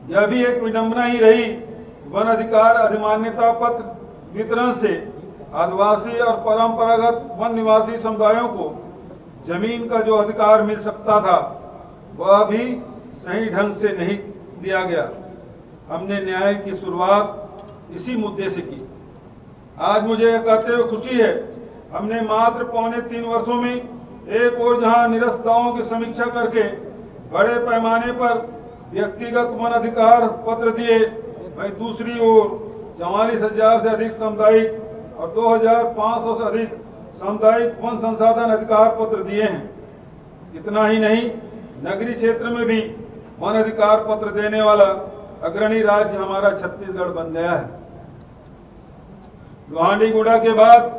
यह भी एक विडंबना ही रही। वन अधिकार अधिमान्यता पत्र वितरण से आदिवासी और परंपरागत वन निवासी समुदायों को जमीन का जो अधिकार मिल सकता था वह भी सही ढंग से नहीं दिया गया। हमने न्याय की शुरुआत इसी मुद्दे से की। आज मुझे यह कहते हुए खुशी है, हमने मात्र पौने 3 वर्षों में एक और जहां निरस्त दावों की समीक्षा करके बड़े पैमाने पर व्यक्तिगत वन अधिकार पत्र दिए, वहीं दूसरी ओर 44,000 से अधिक सामुदायिक और 2,500 से अधिक सामुदायिक वन संसाधन अधिकार पत्र दिए हैं। इतना ही नहीं, नगरीय क्षेत्र में भी वन अधिकार पत्र देने वाला अग्रणी राज्य हमारा छत्तीसगढ़ बन गया है। लोहांडीगुड़ा के बाद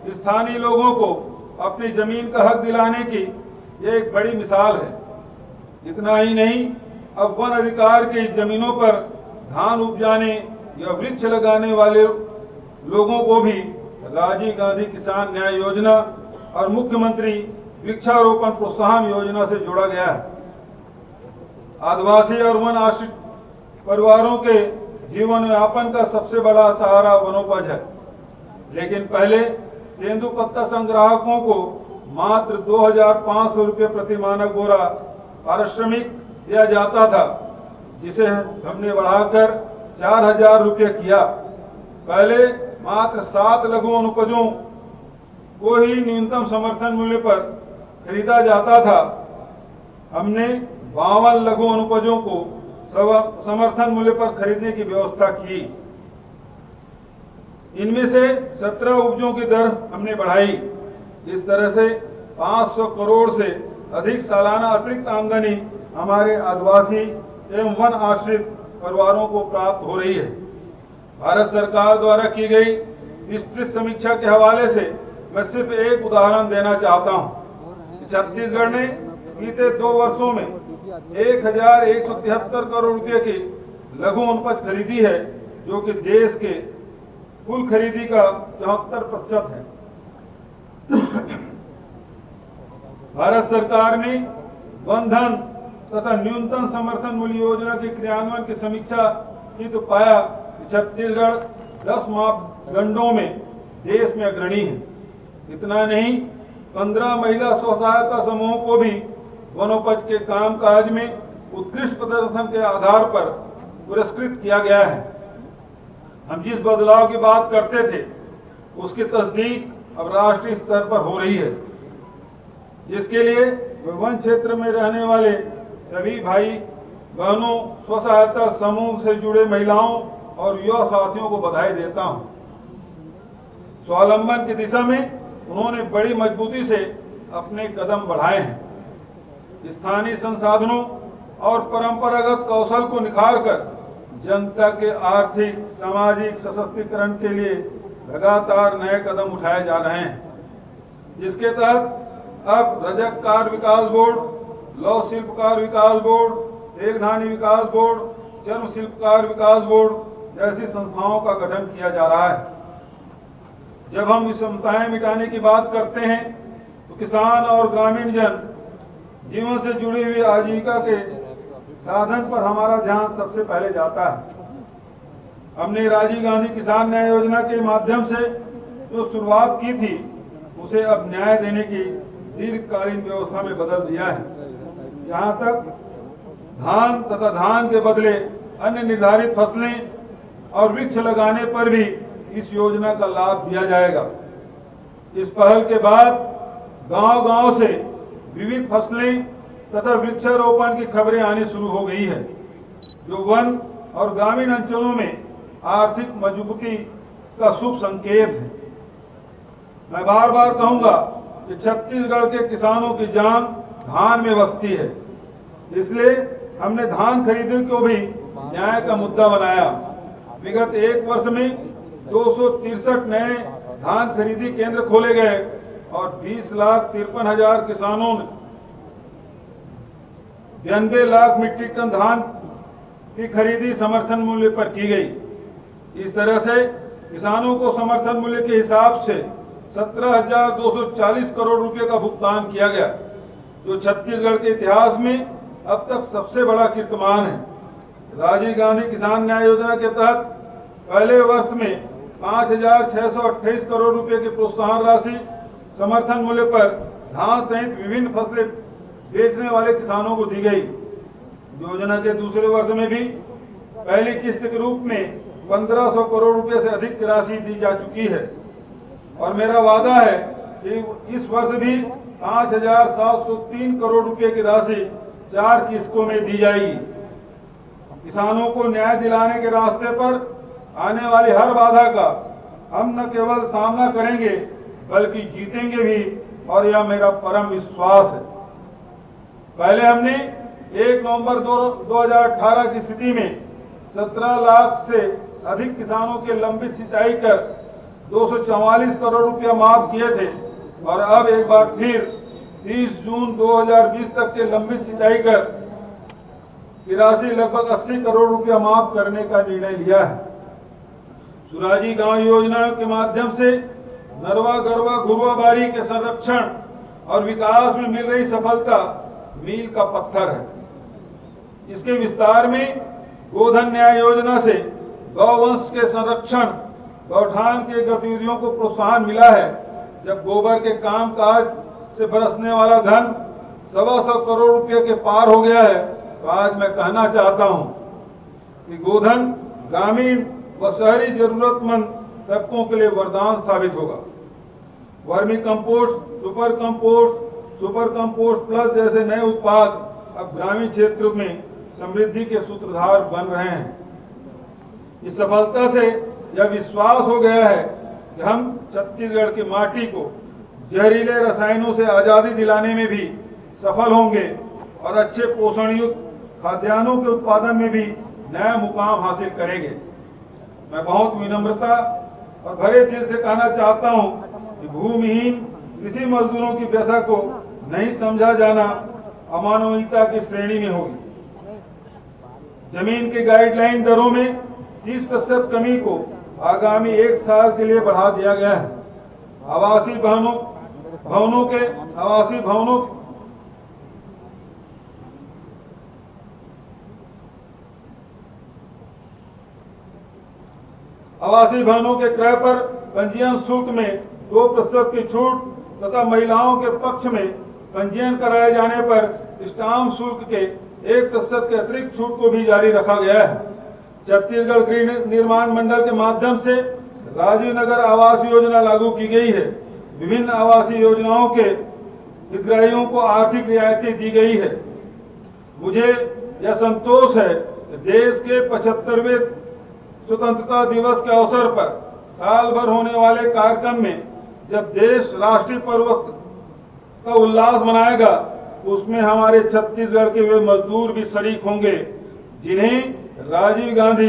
स्थानीय लोगों को अपनी जमीन का हक दिलाने की यह एक बड़ी मिसाल है। इतना ही नहीं, अब वन अधिकार की जमीनों पर धान उपजाने या वृक्ष लगाने वाले लोगों को भी राजीव गांधी किसान न्याय योजना और मुख्यमंत्री वृक्षारोपण प्रोत्साहन योजना से जोड़ा गया है। आदिवासी और वन आश्रित परिवारों के जीवन यापन का सबसे बड़ा सहारा वनोपज है, लेकिन पहले तेंदुपत्ता संग्राहकों को मात्र 2,500 रुपये प्रति मानक बोरा पारिश्रमिक दिया जाता था, जिसे हमने बढ़ाकर 4,000 रुपये किया। पहले मात्र 7 लघु अनुपजों को ही न्यूनतम समर्थन मूल्य पर खरीदा जाता था। हमने 52 लघु अनुपजों को समर्थन मूल्य पर खरीदने की व्यवस्था की। इनमें से 17 उपजों की दर हमने बढ़ाई। इस तरह से 500 करोड़ से अधिक सालाना अतिरिक्त आमदनी हमारे आदिवासी एवं वन आश्रित परिवारों को प्राप्त हो रही है। भारत सरकार द्वारा की गई विस्तृत समीक्षा के हवाले से मैं सिर्फ एक उदाहरण देना चाहता हूं। छत्तीसगढ़ ने बीते 2 वर्षों में 1,173 करोड़ रुपए की लघु अनुपज खरीदी है, जो कि देश के कुल खरीदी का 74% है। भारत सरकार ने वन धन तथा न्यूनतम समर्थन मूल्य योजना के क्रियान्वयन की समीक्षा की तो पाया कि छत्तीसगढ़ 10 मापदंडों में देश में अग्रणी है। इतना नहीं, 15 महिला स्व सहायता समूहों को भी वनोपज के कामकाज में उत्कृष्ट प्रदर्शन के आधार पर पुरस्कृत किया गया है। हम जिस बदलाव की बात करते थे उसकी तस्दीक अब राष्ट्रीय स्तर पर हो रही है, जिसके लिए वन क्षेत्र में रहने वाले सभी भाई बहनों, स्व सहायता समूह से जुड़े महिलाओं और युवा साथियों को बधाई देता हूं। स्वावलंबन की दिशा में उन्होंने बड़ी मजबूती से अपने कदम बढ़ाए हैं। स्थानीय संसाधनों और परंपरागत कौशल को निखारकर जनता के आर्थिक सामाजिक सशक्तिकरण के लिए लगातार नए कदम उठाए जा रहे हैं, जिसके तहत अब रजक कार्य विकास बोर्ड, लौह शिल्पकार विकास बोर्ड, तेलघानी विकास बोर्ड, चर्म शिल्पकार विकास बोर्ड जैसी संस्थाओं का गठन किया जा रहा है। जब हम विषमताएं मिटाने की बात करते हैं तो किसान और ग्रामीण जन जीवन से जुड़ी हुई आजीविका के साधन पर हमारा ध्यान सबसे पहले जाता है। हमने राजीव गांधी किसान न्याय योजना के माध्यम से जो शुरुआत की थी उसे अब न्याय देने की दीर्घकालीन व्यवस्था में बदल दिया है। यहाँ तक धान तथा धान के बदले अन्य निर्धारित फसलें और वृक्ष लगाने पर भी इस योजना का लाभ दिया जाएगा। इस पहल के बाद गांव-गांव से विविध फसलें तथा वृक्षारोपण की खबरें आनी शुरू हो गई है, जो वन और ग्रामीण अंचलों में आर्थिक मजबूती का शुभ संकेत है। मैं बार बार कहूंगा कि छत्तीसगढ़ के किसानों की जान धान में बसती है, इसलिए हमने धान खरीदने को भी न्याय का मुद्दा बनाया। विगत 1 वर्ष में 263 नए धान खरीदी केंद्र खोले गए और 20,53,000 किसानों ने 92 लाख मीट्रिक टन धान की खरीदी समर्थन मूल्य पर की गई। इस तरह से किसानों को समर्थन मूल्य के हिसाब से 17,240 करोड़ रुपए का भुगतान किया गया, जो छत्तीसगढ़ के इतिहास में अब तक सबसे बड़ा कीर्तिमान है। राजीव गांधी किसान न्याय योजना के तहत पहले वर्ष में 5,628 करोड़ रुपए की प्रोत्साहन राशि समर्थन मूल्य पर धान सहित विभिन्न फसलें बेचने वाले किसानों को दी गई। योजना के दूसरे वर्ष में भी पहली किस्त के रूप में 1,500 करोड़ रुपए से अधिक की राशि दी जा चुकी है और मेरा वादा है कि इस वर्ष भी 5,703 करोड़ रुपए की राशि 4 किस्तों में दी जाएगी। किसानों को न्याय दिलाने के रास्ते पर आने वाली हर बाधा का हम न केवल सामना करेंगे बल्कि जीतेंगे भी और यह मेरा परम विश्वास है। पहले हमने 1 नवंबर 2018 की स्थिति में 17 लाख से अधिक किसानों के लंबित सिंचाई कर 244 करोड़ रुपया माफ किए थे और अब एक बार फिर 30 जून 2020 तक के लंबित सिंचाई कर की राशि लगभग 80 करोड़ रुपया माफ करने का निर्णय लिया है। सुराजी गांव योजना के माध्यम से नरवा गरवा घुरवा बाड़ी के संरक्षण और विकास में मिल रही सफलता मील का पत्थर है। इसके विस्तार में गोधन न्याय योजना से गौवंश के संरक्षण गौठान के गतिविधियों को प्रोत्साहन मिला है। जब गोबर के काम काज से बरसने वाला धन 125 करोड़ रुपए के पार हो गया है तो आज मैं कहना चाहता हूं कि गोधन ग्रामीण व शहरी जरूरतमंद तबकों के लिए वरदान साबित होगा। Vermi compost, super compost plus जैसे नए उत्पाद अब ग्रामीण क्षेत्र में समृद्धि के सूत्रधार बन रहे हैं। इस सफलता से यह विश्वास हो गया है कि हम छत्तीसगढ़ की माटी को जहरीले रसायनों से आजादी दिलाने में भी सफल होंगे और अच्छे पोषण युक्त खाद्यान्नों के उत्पादन में भी नया मुकाम हासिल करेंगे। मैं बहुत विनम्रता और भरे दिल से कहना चाहता हूं कि भूमिहीन कृषि मजदूरों की व्यथा को नहीं समझा जाना अमानवीयता की श्रेणी में होगी। जमीन के गाइडलाइन दरों में 30% कमी को आगामी 1 साल के लिए बढ़ा दिया गया है। आवासीय भवनों के क्रय पर पंजीयन शुल्क में 2% की छूट तथा महिलाओं के पक्ष में पंजीयन कराए जाने पर स्टाम्प शुल्क के 1% के अतिरिक्त छूट को भी जारी रखा गया है। छत्तीसगढ़ गृह निर्माण मंडल के माध्यम से राजीव नगर आवास योजना लागू की गई है। विभिन्न आवासीय योजनाओं के हितग्राहियों को आर्थिक रियायतें दी गई है। मुझे यह संतोष है कि देश के 75वें स्वतंत्रता दिवस के अवसर पर साल भर होने वाले कार्यक्रम में जब देश राष्ट्रीय पर्व का उल्लास मनाएगा उसमें हमारे छत्तीसगढ़ के वे मजदूर भी शरीक होंगे जिन्हें राजीव गांधी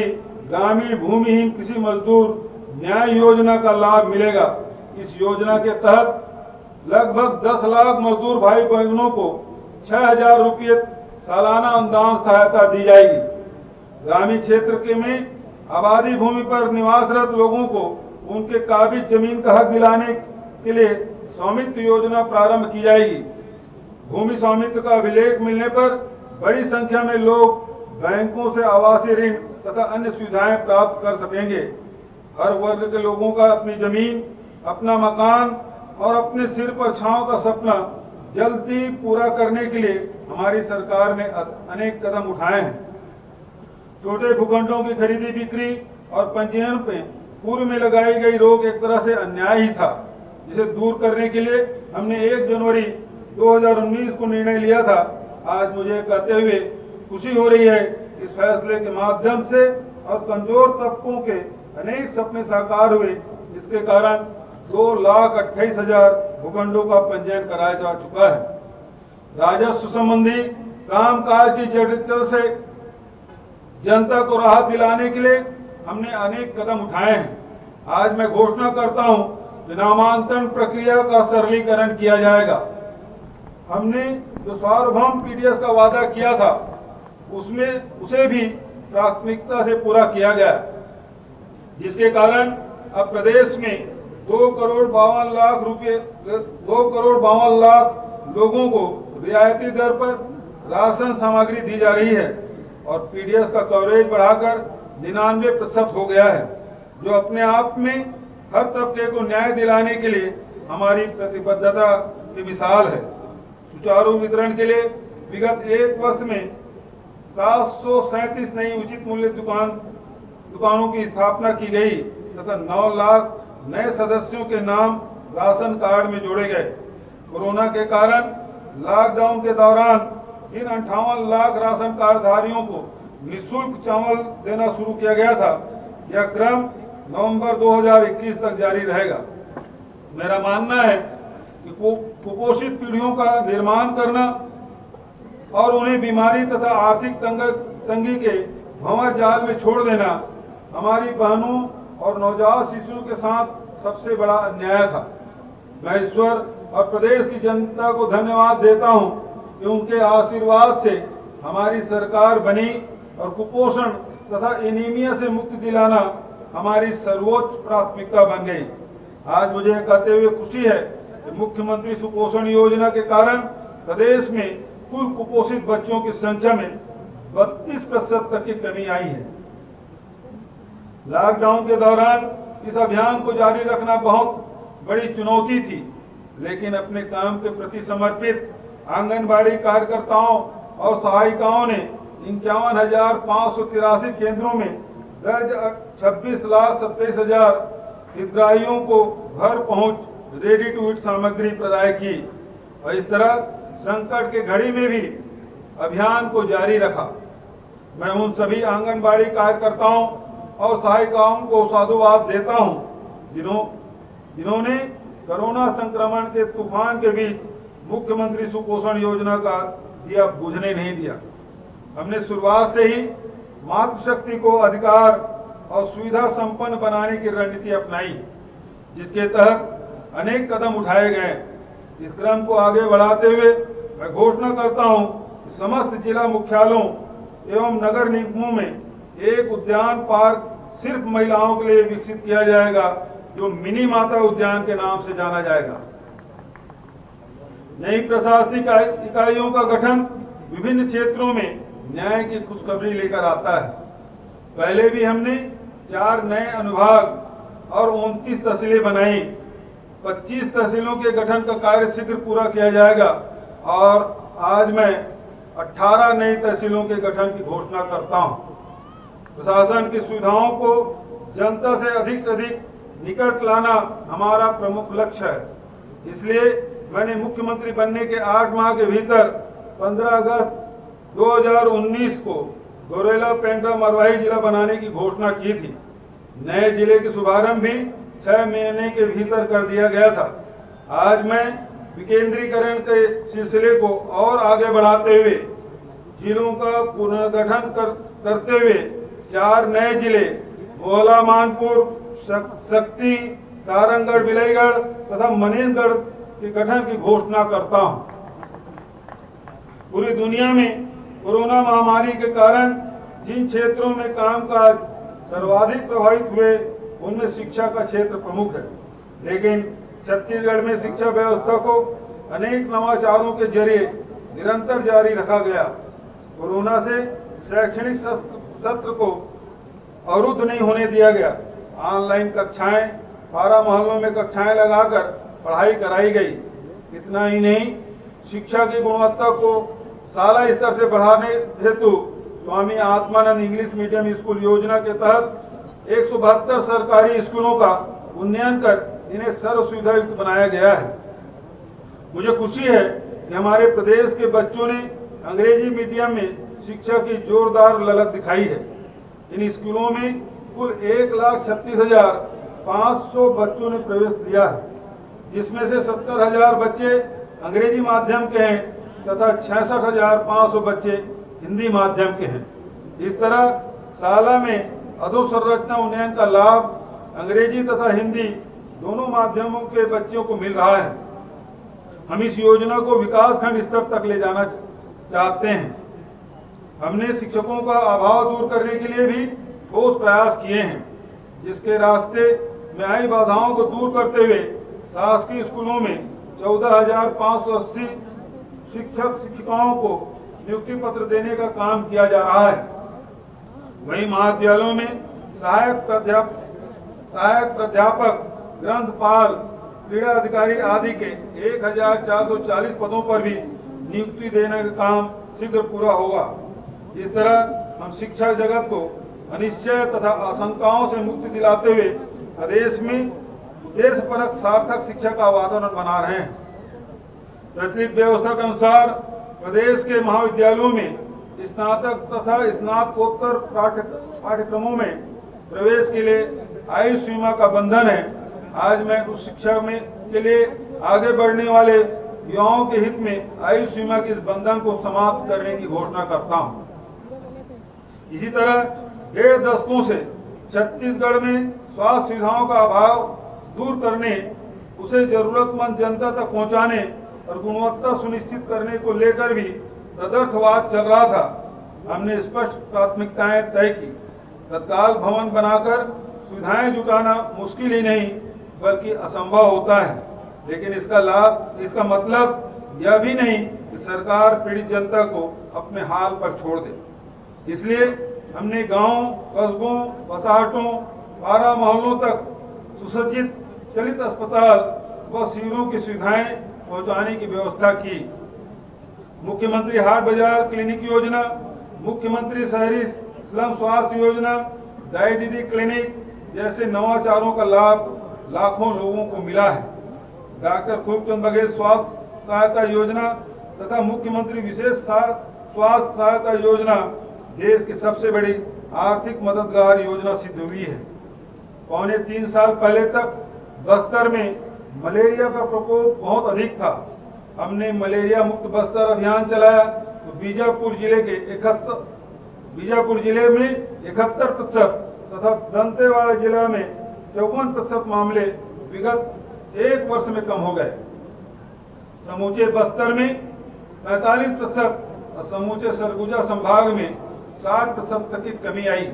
ग्रामीण भूमिहीन कृषि मजदूर न्याय योजना का लाभ मिलेगा। इस योजना के तहत लगभग 10 लाख मजदूर भाई बहनों को 6,000 रुपये सालाना अनुदान सहायता दी जाएगी। ग्रामीण क्षेत्र के में आबादी भूमि पर निवासरत लोगों को उनके काबिज जमीन का हक दिलाने के लिए स्वामित्व योजना प्रारंभ की जाएगी। भूमि स्वामित्व का अभिलेख मिलने पर बड़ी संख्या में लोग बैंकों से आवासीय ऋण तथा अन्य सुविधाएं प्राप्त कर सकेंगे। हर वर्ग के लोगों का अपनी जमीन, अपना मकान और अपने सिर पर छांव का सपना जल्दी पूरा करने के लिए हमारी सरकार ने अनेक कदम उठाए हैं। छोटे भूखंडों की खरीदी बिक्री और पंजीयन पे पूर्व में लगाई गई रोक एक तरह से अन्याय ही था, जिसे दूर करने के लिए हमने 1 जनवरी 2019 को निर्णय लिया था। आज मुझे कहते हुए खुशी हो रही है इस फैसले के माध्यम से और कमजोर तबकों के अनेक सपने साकार हुए, जिसके कारण 2,28,000 भूखंडों का पंजीयन कराया जा चुका है। राजस्व संबंधी कामकाज की जटिलता से जनता को राहत दिलाने के लिए हमने अनेक कदम उठाए हैं। आज मैं घोषणा करता हूं कि नामांकन प्रक्रिया का सरलीकरण किया जाएगा। हमने जो सार्वभौम पीडीएस का वादा किया था उसे भी प्राथमिकता से पूरा किया गया, जिसके कारण अब प्रदेश में 2,52 लाख लोगों को रियायती दर पर राशन सामग्री दी जा रही है और पीडीएस का कवरेज बढ़ाकर 99% हो गया है, जो अपने आप में हर तबके को न्याय दिलाने के लिए हमारी प्रतिबद्धता की मिसाल है। सुचारू वितरण के लिए विगत एक वर्ष में 737 नई उचित मूल्य दुकानों की स्थापना की गई तथा 9 लाख नए सदस्यों के नाम राशन कार्ड में जोड़े गए। कोरोना के कारण लॉकडाउन के दौरान इन 58 लाख राशन कार्ड धारियों को निःशुल्क चावल देना शुरू किया गया था। यह क्रम नवंबर 2021 तक जारी रहेगा। मेरा मानना है कि कुपोषित पीढ़ियों का निर्माण करना और उन्हें बीमारी तथा आर्थिक तंगी के भंवर जाल में छोड़ देना हमारी बहनों और नवजात शिशुओं के साथ सबसे बड़ा अन्याय था। मैं ईश्वर और प्रदेश की जनता को धन्यवाद देता हूं कि उनके आशीर्वाद से हमारी सरकार बनी और कुपोषण तथा एनीमिया से मुक्ति दिलाना हमारी सर्वोच्च प्राथमिकता बन गई। आज मुझे कहते हुए खुशी है कि मुख्यमंत्री सुपोषण योजना के कारण प्रदेश में कुल कुपोषित बच्चों की संख्या में 32% तक की कमी आई है। लॉकडाउन के दौरान इस अभियान को जारी रखना बहुत बड़ी चुनौती थी, लेकिन अपने काम के प्रति समर्पित आंगनबाड़ी कार्यकर्ताओं और सहायिकाओं ने 51,583 केंद्रों में दर्ज 26,27,000 हितग्राहियों को घर पहुंच रेडी टू ईट सामग्री प्रदान की और इस तरह संकट के घड़ी में भी अभियान को जारी रखा। मैं उन सभी आंगनबाड़ी कार्यकर्ताओं और सहायिकाओं को साधुवाद देता हूं जिन्होंने कोरोना संक्रमण के तूफान के बीच मुख्यमंत्री सुपोषण योजना का दिया बुझने नहीं दिया। हमने शुरुआत से ही मातृशक्ति को अधिकार और सुविधा संपन्न बनाने की रणनीति अपनाई, जिसके तहत अनेक कदम उठाए गए। इस क्रम को आगे बढ़ाते हुए मैं घोषणा करता हूं कि समस्त जिला मुख्यालयों एवं नगर निगमों में एक उद्यान पार्क सिर्फ महिलाओं के लिए विकसित किया जाएगा, जो मिनी माता उद्यान के नाम से जाना जाएगा। नई प्रशासनिक इकाइयों का गठन विभिन्न क्षेत्रों में न्याय की खुशखबरी लेकर आता है। पहले भी हमने 4 नए अनुभाग और 29 तहसीलें बनाई। 25 तहसीलों के गठन का कार्य शीघ्र पूरा किया जाएगा और आज मैं 18 नई तहसीलों के गठन की घोषणा करता हूं। प्रशासन की सुविधाओं को जनता से अधिक निकट लाना हमारा प्रमुख लक्ष्य है। इसलिए मैंने मुख्यमंत्री बनने के 8 माह के भीतर 15 अगस्त 2019 को गौरेला पेंड्रा मरवाही जिला बनाने की घोषणा की थी। नए जिले की शुभारंभ भी 6 महीने के भीतर कर दिया गया था। आज मैं विकेंद्रीकरण के सिलसिले को और आगे बढ़ाते हुए जिलों का पुनर्गठन करते हुए 4 नए जिले मोहला मानपुर, शक्ति, सारंगगढ़, बिलाईगढ़ तथा मनेंद्रगढ़ के गठन की घोषणा करता हूं। पूरी दुनिया में कोरोना महामारी के कारण जिन क्षेत्रों में कामकाज सर्वाधिक प्रभावित हुए उनमें शिक्षा का क्षेत्र प्रमुख है, लेकिन छत्तीसगढ़ में शिक्षा व्यवस्था को अनेक नवाचारों के जरिए निरंतर जारी रखा गया। कोरोना से शैक्षणिक सत्र को अवरुद्ध नहीं होने दिया गया। ऑनलाइन कक्षाएं, 12 मोहल्लों में कक्षाएं लगाकर पढ़ाई कराई गई। इतना ही नहीं, शिक्षा की गुणवत्ता को शाला स्तर से बढ़ाने हेतु Swami Atmanand English medium school योजना के तहत 172 सरकारी स्कूलों का उन्नयन कर इन्हें सर्व सुविधा युक्त बनाया गया है। मुझे खुशी है कि हमारे प्रदेश के बच्चों ने अंग्रेजी मीडियम में शिक्षा की जोरदार ललक दिखाई है। इन स्कूलों में कुल 1,36,500 बच्चों ने प्रवेश लिया है, जिसमें से 70,000 बच्चे अंग्रेजी माध्यम के हैं तथा 66,500 बच्चे हिंदी माध्यम के हैं। इस तरह शाला में अधोसंरचना उन्नयन का लाभ अंग्रेजी तथा हिंदी दोनों माध्यमों के बच्चों को मिल रहा है। हम इस योजना को विकासखंड स्तर तक ले जाना चाहते हैं। हमने शिक्षकों का अभाव दूर करने के लिए भी ठोस प्रयास किए हैं, जिसके रास्ते में आई बाधाओं को दूर करते हुए शासकीय स्कूलों में 14,580 शिक्षक शिक्षिकाओं को नियुक्ति पत्र देने का काम किया जा रहा है। वहीं महाविद्यालयों में सहायक प्राध्यापक, ग्रंथपाल, क्रीड़ा अधिकारी आदि के 1440 पदों पर भी नियुक्ति देने का काम शीघ्र पूरा होगा। इस तरह हम शिक्षा जगत को अनिश्चय तथा आशंकाओं से मुक्ति दिलाते हुए प्रदेश में देशपरक सार्थक शिक्षा का वातावरण बना रहे हैं। प्रचलित व्यवस्था के अनुसार प्रदेश के महाविद्यालयों में स्नातक तथा स्नातकोत्तर पाठ्यक्रमों में प्रवेश के लिए आयु सीमा का बंधन है। आज मैं उस शिक्षा में के लिए आगे बढ़ने वाले युवाओं के हित में आयु सीमा के इस बंधन को समाप्त करने की घोषणा करता हूं। इसी तरह 1.5 दशकों से छत्तीसगढ़ में स्वास्थ्य सुविधाओं का अभाव दूर करने, उसे जरूरतमंद जनता तक पहुंचाने और गुणवत्ता सुनिश्चित करने को लेकर भी तदर्थवाद चल रहा था। हमने स्पष्ट प्राथमिकताएं तय की। तत्काल भवन बनाकर सुविधाएं जुटाना मुश्किल ही नहीं बल्कि असंभव होता है, लेकिन इसका मतलब यह भी नहीं कि सरकार पीड़ित जनता को अपने हाल पर छोड़ दे। इसलिए हमने गांव, कस्बों, बसाहटों, पारा मोहल्लों तक सुसज्जित चलित अस्पताल व शिविरों की सुविधाएं पहुंचाने की व्यवस्था की। मुख्यमंत्री हाट बाजार क्लिनिक योजना, मुख्यमंत्री शहरी स्लम स्वास्थ्य योजना, दाई दीदी क्लिनिक जैसे नवाचारों का लाभ लाखों लोगों को मिला है। डॉक्टर खूबचंद बघेल स्वास्थ्य सहायता योजना तथा मुख्यमंत्री विशेष स्वास्थ्य सहायता योजना देश की सबसे बड़ी आर्थिक मददगार योजना सिद्ध हुई है। 3.25 साल पहले तक बस्तर में मलेरिया का प्रकोप बहुत अधिक था। हमने मलेरिया मुक्त बस्तर अभियान चलाया तो बीजापुर जिले में 71% तथा दंतेवाड़ा जिला में 54% मामले विगत 1 वर्ष में कम हो गए। समूचे बस्तर में 45% और समूचे सरगुजा संभाग में 60% तक की कमी आई।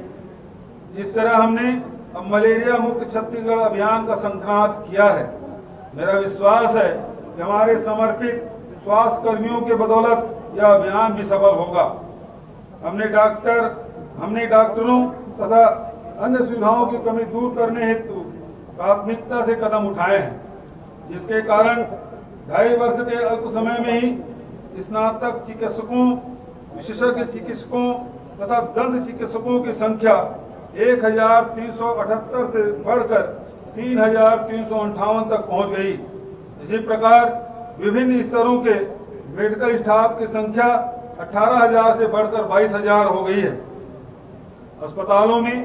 इस तरह हमने अब मलेरिया मुक्त छत्तीसगढ़ अभियान का संक्रांत किया है। मेरा विश्वास है कि हमारे समर्पित स्वास्थ्य कर्मियों के बदौलत यह अभियान भी सफल होगा। हमने डॉक्टरों तथा अन्य सुविधाओं की कमी दूर करने हेतु प्राथमिकता से कदम उठाए हैं, जिसके कारण 2.5 वर्ष के अल्प समय में ही स्नातक चिकित्सकों, विशेषज्ञ चिकित्सकों तथा दंत चिकित्सकों की संख्या 1378 से बढ़कर 3358 तक पहुंच गई। इसी प्रकार विभिन्न स्तरों के मेडिकल स्टाफ की संख्या 18,000 से बढ़कर 22,000 हो गई है। अस्पतालों में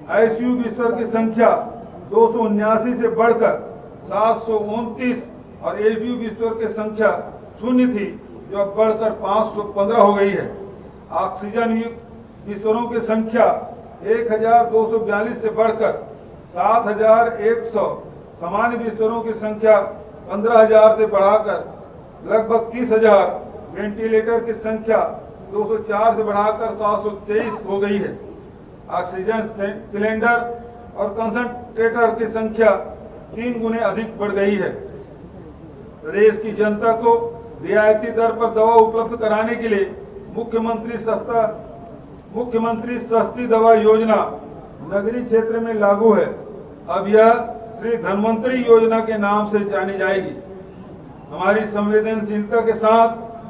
आईसीयू बिस्तर की संख्या 279 से बढ़कर 729 और एचडीयू बिस्तर की संख्या 0 थी जो अब बढ़कर 515 हो गई है। ऑक्सीजन युक्त बिस्तरों की संख्या 1242 से बढ़कर 7100, सामान्य बिस्तरों की संख्या 15,000 से बढ़ाकर लगभग 30,000, वेंटिलेटर की संख्या 204 से बढ़ाकर 723 हो गई है। ऑक्सीजन सिलेंडर और कंसंट्रेटर की संख्या 3 गुने अधिक बढ़ गई है। प्रदेश की जनता को रियायती दर पर दवा उपलब्ध कराने के लिए मुख्यमंत्री सस्ती दवा योजना नगरीय क्षेत्र में लागू है। अब यह श्री धन्वंतरी योजना के नाम से जानी जाएगी। हमारी संवेदनशीलता के साथ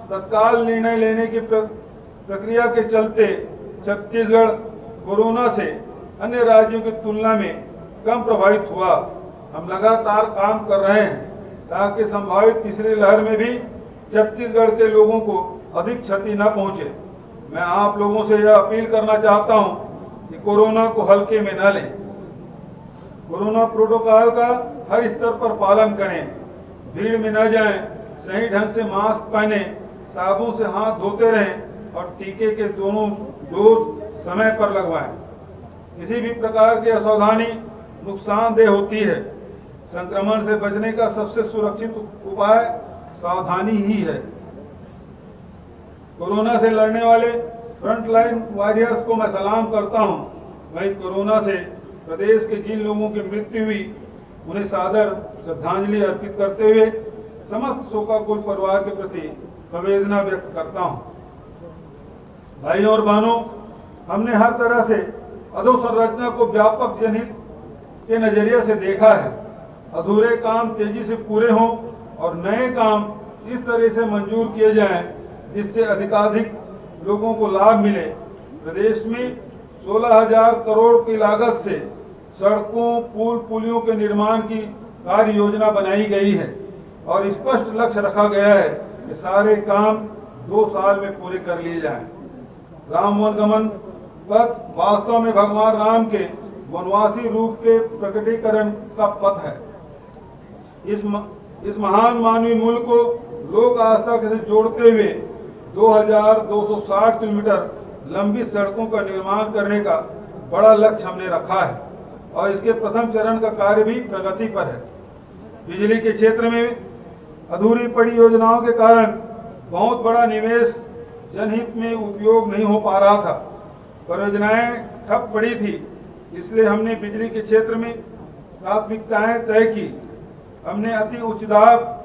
तत्काल निर्णय लेने की प्रक्रिया के चलते छत्तीसगढ़ कोरोना से अन्य राज्यों की तुलना में कम प्रभावित हुआ। हम लगातार काम कर रहे हैं ताकि संभावित तीसरी लहर में भी छत्तीसगढ़ के लोगों को अधिक क्षति न पहुंचे। मैं आप लोगों से यह अपील करना चाहता हूं कि कोरोना को हल्के में न लें। कोरोना प्रोटोकॉल का हर स्तर पर पालन करें, भीड़ में न जाएं, सही ढंग से मास्क पहने, साबुन से हाथ धोते रहें और टीके के दोनों डोज समय पर लगवाएं। किसी भी प्रकार की असावधानी नुकसानदेह होती है। संक्रमण से बचने का सबसे सुरक्षित उपाय सावधानी ही है। कोरोना से लड़ने वाले फ्रंटलाइन वॉरियर्स को मैं सलाम करता हूं। वहीं कोरोना से प्रदेश के जिन लोगों की मृत्यु हुई उन्हें सादर श्रद्धांजलि अर्पित करते हुए समस्त शोकाकुल परिवार के प्रति संवेदना व्यक्त करता हूं। भाइयों और बहनों, हमने हर तरह से अधोसंरचना को व्यापक जनहित के नजरिए से देखा है। अधूरे काम तेजी से पूरे हों और नए काम इस तरह से मंजूर किए जाएं जिससे अधिकाधिक लोगों को लाभ मिले। प्रदेश में 16,000 करोड़ की लागत से सड़कों, पुल, पुलियों के निर्माण की कार्य योजना बनाई गई है और स्पष्ट लक्ष्य रखा गया है कि सारे काम 2 साल में पूरे कर लिए जाएं। राम वनगमन पथ वास्तव में भगवान राम के वनवासी रूप के प्रकटीकरण का पथ है। इस महान मानवीय मूल्य को लोक आस्था के साथ जोड़ते हुए 2260 किलोमीटर लंबी सड़कों का निर्माण करने का बड़ा लक्ष्य हमने रखा है और इसके प्रथम चरण का कार्य भी प्रगति पर है। बिजली के क्षेत्र में अधूरी पड़ी योजनाओं के कारण बहुत बड़ा निवेश जनहित में उपयोग नहीं हो पा रहा था। परियोजनाएं ठप पड़ी थी, इसलिए हमने बिजली के क्षेत्र में प्राथमिकताएं तय की। हमने अति उच्च दाब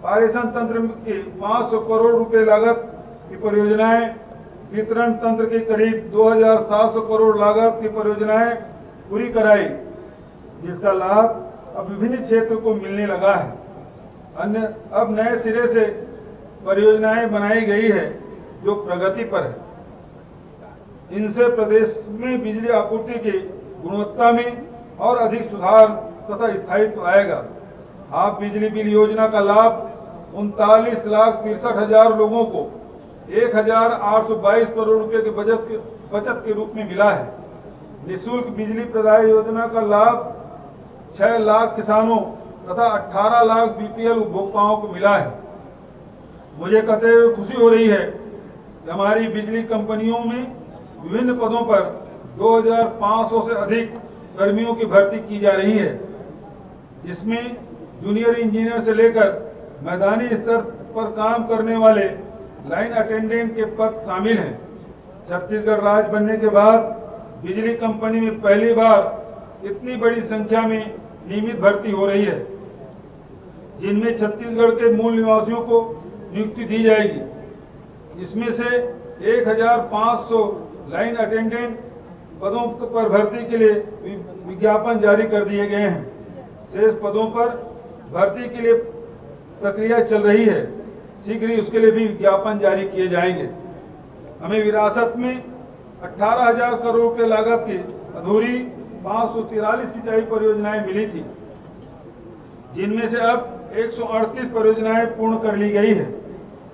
पारेषण तंत्र के 500 करोड़ रुपए लागत की परियोजनाएं, वितरण तंत्र के करीब 2,700 करोड़ लागत की परियोजनाएं पूरी कराई, जिसका लाभ अब विभिन्न क्षेत्रों को मिलने लगा है। अब नए सिरे से परियोजनाएं बनाई गई है जो प्रगति पर है। इनसे प्रदेश में बिजली आपूर्ति की गुणवत्ता में और अधिक सुधार तथा स्थायित्व आएगा। आप बिजली बिल योजना का लाभ 39,63,000 लोगों को 1,822 करोड़ रुपए के बचत के रूप में मिला है। निःशुल्क बिजली प्रदाय योजना का लाभ 6 लाख किसानों तथा 18 लाख बीपीएल उपभोक्ताओं को मिला है। मुझे कहते हुए खुशी हो रही है कि हमारी बिजली कंपनियों में विभिन्न पदों पर 2,500 से अधिक कर्मियों की भर्ती की जा रही है, जिसमें जूनियर इंजीनियर से लेकर मैदानी स्तर पर काम करने वाले लाइन अटेंडेंट के पद शामिल हैं। छत्तीसगढ़ राज्य बनने के बाद बिजली कंपनी में पहली बार इतनी बड़ी संख्या में नियमित भर्ती हो रही है, जिनमें छत्तीसगढ़ के मूल निवासियों को नियुक्ति दी जाएगी। इसमें से 1,500 लाइन अटेंडेंट पदों पर भर्ती के लिए विज्ञापन जारी कर दिए गए हैं। शेष पदों पर भर्ती के लिए प्रक्रिया चल रही है। शीघ्र ही उसके लिए भी विज्ञापन जारी किए जाएंगे। हमें विरासत में 18,000 करोड़ रुपए लागत की अधूरी 543 सिंचाई परियोजनाएं मिली थी, जिनमें से अब 138 परियोजनाएं पूर्ण कर ली गई है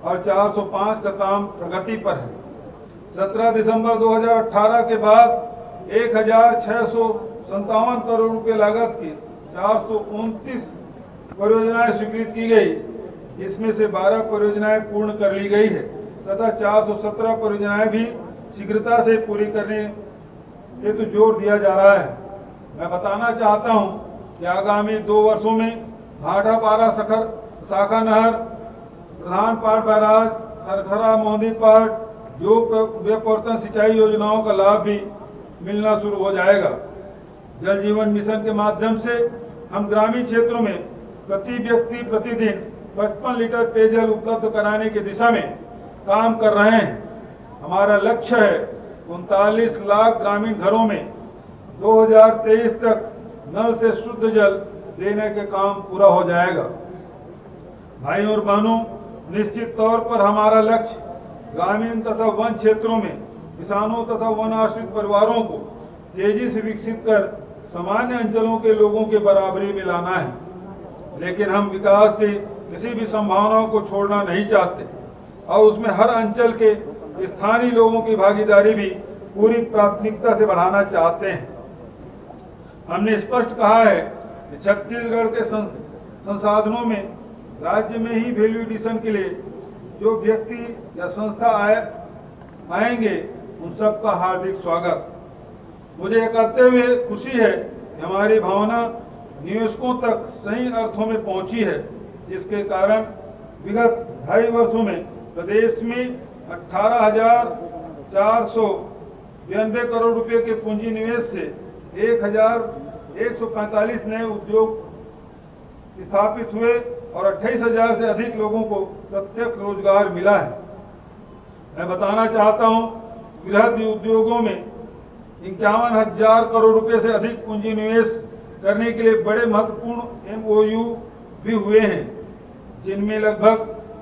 और 405 का काम प्रगति पर है। 17 दिसंबर 2018 के बाद 1,657 करोड़ रुपए लागत की 429 परियोजनाएं स्वीकृत की गई, जिसमें से 12 परियोजनाएं पूर्ण कर ली गई है तथा 417 परियोजनाएं भी शीघ्रता से पूरी करने हेतु जोर दिया जा रहा है। मैं बताना चाहता हूं कि आगामी 2 वर्षों में भाटापारा शाखा नहर, प्रधान पाट बैराज, खरखरा मोदी पाट, जो व्यपर्तन सिंचाई योजनाओं का लाभ भी मिलना शुरू हो जाएगा। जल जीवन मिशन के माध्यम से हम ग्रामीण क्षेत्रों में प्रति व्यक्ति प्रतिदिन 55 लीटर पेयजल उपलब्ध कराने की दिशा में काम कर रहे हैं। हमारा लक्ष्य है 39 लाख ग्रामीण घरों में 2023 तक नल से शुद्ध जल देने के काम पूरा हो जाएगा। भाइयों और बहनों, निश्चित तौर पर हमारा लक्ष्य ग्रामीण तथा वन क्षेत्रों में किसानों तथा वन आश्रित परिवारों को तेजी से विकसित कर सामान्य अंचलों के लोगों के बराबरी में लाना है। लेकिन हम विकास की किसी भी संभावनाओं को छोड़ना नहीं चाहते और उसमें हर अंचल के स्थानीय लोगों की भागीदारी भी पूरी प्राथमिकता से बढ़ाना चाहते हैं। हमने स्पष्ट कहा है कि छत्तीसगढ़ के संसाधनों में राज्य में ही वैल्यू एडिशन के लिए जो व्यक्ति या संस्था आएंगे उन सबका हार्दिक स्वागत। मुझे यह कहते हुए खुशी है कि हमारी भावना निवेशकों तक सही अर्थों में पहुंची है, जिसके कारण विगत 2.5 वर्षों में प्रदेश में 18,492 करोड़ रुपए के पूंजी निवेश से 1,145 नए उद्योग स्थापित हुए और 28,000 से अधिक लोगों को प्रत्यक्ष रोजगार मिला है। मैं बताना चाहता हूं, गृह उद्योगों में 51,000 करोड़ रुपए से अधिक पूंजी निवेश करने के लिए बड़े महत्वपूर्ण एमओयू भी हुए हैं, जिनमें लगभग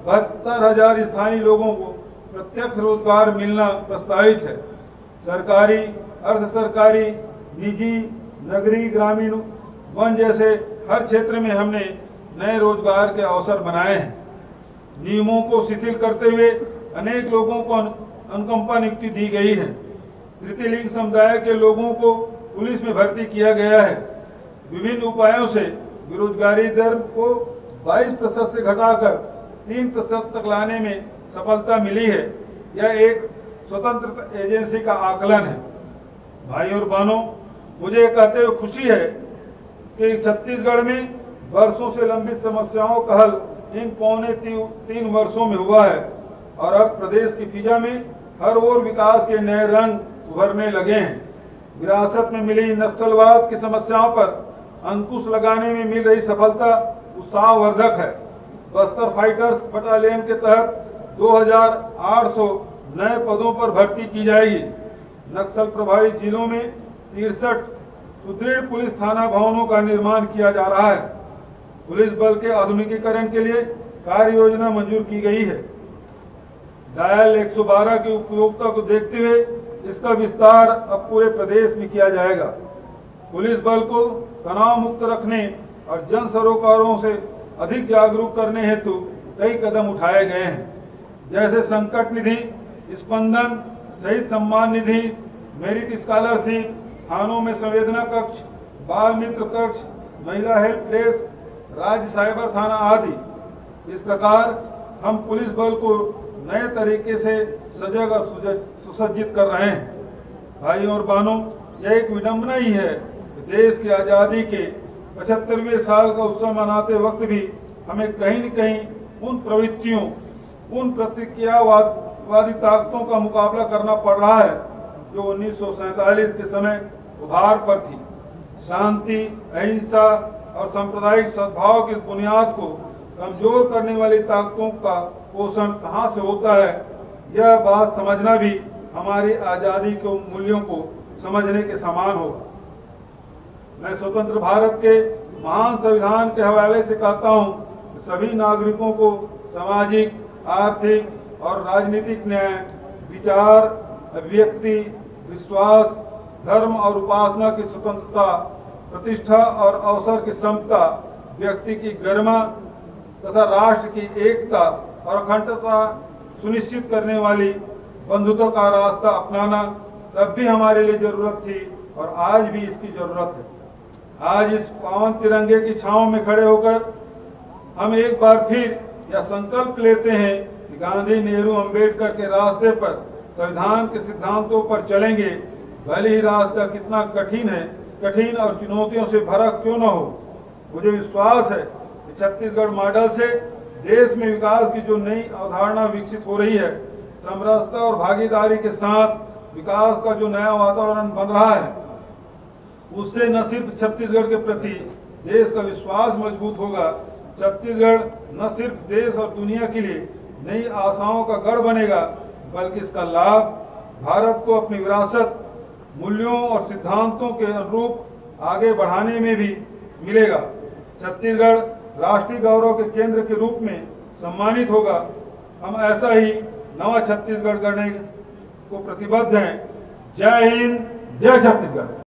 72,000 स्थानीय लोगों को प्रत्यक्ष रोजगार मिलना प्रस्तावित है। सरकारी, अर्ध सरकारी, निजी, नगरीय, ग्रामीण, वन जैसे हर क्षेत्र में हमने नए रोजगार के अवसर बनाए हैं। नियमों को शिथिल करते हुए अनेक लोगों को अनुकंपा नियुक्ति दी गई है। तृतीय लिंग समुदाय के लोगों को पुलिस में भर्ती किया गया है। विभिन्न उपायों से बेरोजगारी दर को 22% से घटाकर 3% तक लाने में सफलता मिली है। यह एक स्वतंत्र एजेंसी का आकलन है। भाई और बहनों, मुझे कहते हुए खुशी है कि छत्तीसगढ़ में वर्षों से लंबित समस्याओं का हल इन पौने 3 वर्षों में हुआ है और अब प्रदेश की फिजा में हर ओर विकास के नए रंग उभरने लगे हैं। विरासत में मिली नक्सलवाद की समस्याओं पर अंकुश लगाने में मिल रही सफलता उत्साहवर्धक है। बस्तर फाइटर्स बटालियन के तहत 2,800 नए पदों पर भर्ती की जाएगी। नक्सल प्रभावित जिलों में 63 सुदृढ़ पुलिस थाना भवनों का निर्माण किया जा रहा है। पुलिस बल के आधुनिकीकरण के लिए कार्य योजना मंजूर की गई है। डायल 112 की उपयोगिता को देखते हुए इसका विस्तार अब पूरे प्रदेश में किया जाएगा। पुलिस बल को तनाव मुक्त रखने और जन सरोकारों से अधिक जागरूक करने हेतु कई कदम उठाए गए हैं, जैसे संकट निधि, स्पंदन, शहीद सम्मान निधि, मेरिट स्कॉलरशिप, थानों में संवेदना कक्ष, बाल मित्र कक्ष, महिला हेल्प डेस्क, राज्य साइबर थाना आदि। इस प्रकार हम पुलिस बल को नए तरीके से सजग और सुसज्जित कर रहे हैं। भाइयों और बहनों, यह एक विडंबना ही है कि देश की आजादी के 75वें साल का उत्सव मनाते वक्त भी हमें कहीं न कहीं उन प्रवृत्तियों, उन प्रतिक्रियावादी ताकतों का मुकाबला करना पड़ रहा है जो 1947 के समय उभार पर थी। शांति, अहिंसा और सांप्रदायिक सद्भाव की बुनियाद को कमजोर करने वाली ताकतों का पोषण कहां से होता है, यह बात समझना भी हमारी आजादी के मूल्यों को समझने के समान होगा। मैं स्वतंत्र भारत के महान संविधान के हवाले से कहता हूं कि सभी नागरिकों को सामाजिक, आर्थिक और राजनीतिक न्याय, विचार, अभिव्यक्ति, विश्वास, धर्म और उपासना की स्वतंत्रता, प्रतिष्ठा और अवसर की समता, व्यक्ति की गरिमा तथा राष्ट्र की एकता और अखंडता सुनिश्चित करने वाली बंधुत्व का रास्ता अपनाना तब भी हमारे लिए जरूरत थी और आज भी इसकी जरूरत है। आज इस पावन तिरंगे की छांव में खड़े होकर हम एक बार फिर यह संकल्प लेते हैं कि गांधी, नेहरू, अंबेडकर के रास्ते पर, संविधान के सिद्धांतों पर चलेंगे। भले ही रास्ता कितना कठिन और चुनौतियों से भरा क्यों न हो। मुझे विश्वास है कि छत्तीसगढ़ मॉडल से देश में विकास की जो नई अवधारणा विकसित हो रही है, समरसता और भागीदारी के साथ विकास का जो नया वातावरण बन रहा है, उससे न सिर्फ छत्तीसगढ़ के प्रति देश का विश्वास मजबूत होगा, छत्तीसगढ़ न सिर्फ देश और दुनिया के लिए नई आशाओं का गढ़ बनेगा, बल्कि इसका लाभ भारत को अपनी विरासत, मूल्यों और सिद्धांतों के अनुरूप आगे बढ़ाने में भी मिलेगा। छत्तीसगढ़ राष्ट्रीय गौरव के केंद्र के रूप में सम्मानित होगा। हम ऐसा ही नवा छत्तीसगढ़ गढ़ने को प्रतिबद्ध हैं। जय हिंद, जय छत्तीसगढ़।